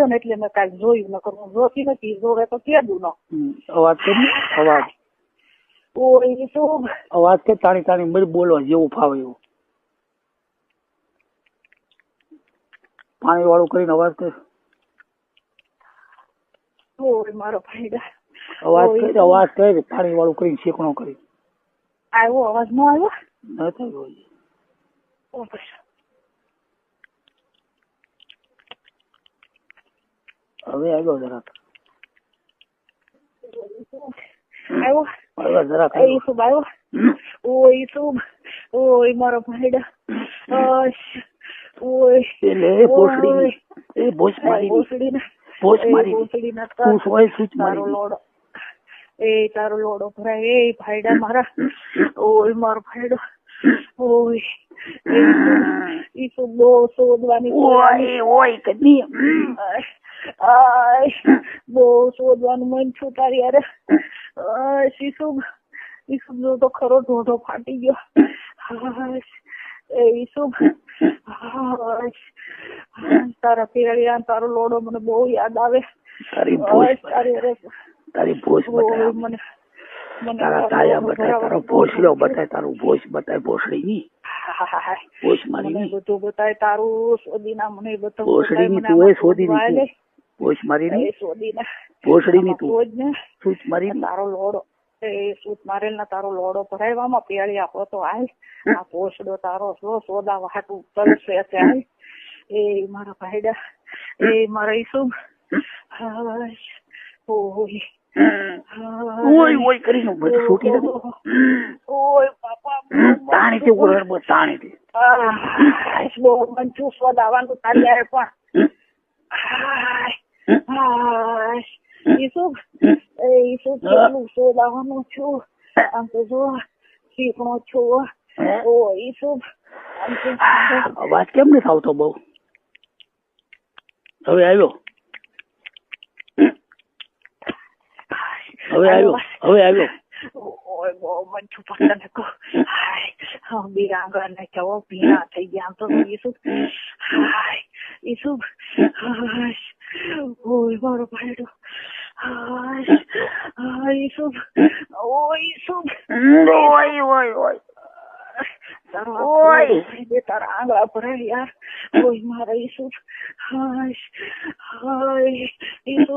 ને એટલે મેં કાંઈ જોયું નકર હું જોતી નથી, જોવે તો કેદું ન. અવાજ કે અવાજ ઓય શું અવાજ કે તાણી તાણી મરી બોલવા જેવું ફાવે એવું પાણી વાળું કરીને અવાજ કે ઓય મારો ભાઈડા અવાજ કરે પાણી વાળું કરીને શેકણો કરી આવ્યો અવાજ ન આવ્યો નથી હવે આવ્યો જરાક આવ્યો જરાક એ શું આવ્યો ઓય શું ઓય મારો ભાઈડા ઓય એ ભોસડી એ ભોસ મારી ભોસડી ના તારો લોડો તારો લોડો ભરાય એ ભાઈડા મારા ઓય મારો ભાઈડો ઓય એ શું બહુ શોધવાની ઓય કદી બહુ શોધવાનું મન છું તારી યાર ઈસુબ જો તો ખરો ઢોઢો ફાટી ગયો ઈસુબ તારા પેરિયા તારો લોડો મને બહુ યાદ આવે તારી ભોસ બતાય મને તારા તાયા બતાય તારો ભોસડો બતાય તારું ભોસ બતાય ભોસડી ની ભોસ મારી ની બધું બતાય તારું સોદીના મને બધું ભોસડી ની તું એ સોદી ની ભોસ મારી ની સોદીના ભોસડી ની તું સૂચ મારી તારો લોડો સૂત મારેલ ના તારો લોડો ભરાયવામાં પેળી આપો તો હાલ આ ભોસડો તારો સોદા વાટું ચલશે હાલ એ મારા ભાઈડા એ મારા ઈસુ ઓય કરીને છૂટી ઓય બાપા તાણી થી ઉરડ તાણી થી બહુ મંચું સ્વાદ આવવાનું તારી યારે પણ ઈસુ કેટલું સ્વાદ આવવાનું છું આમ તો જો શીખણો છું ઓ ઈસુ અવાજ કેમ નથી આવતો બહુ હવે આવ્યો ઓય બહુ મંચું પસંદ કો હાય બીરાંગા ને કેવો ભીના થઈ ગયા તો ઈસુ ઈસુ ઓય મારો ભાઈડો ઈસુ ઓય તારા આંગળા ભરાય યાર ઓય મારા ઈસુ ઈસુ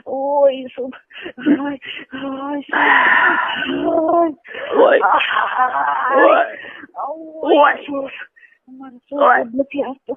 ઓય ઈસુ નથી આવતો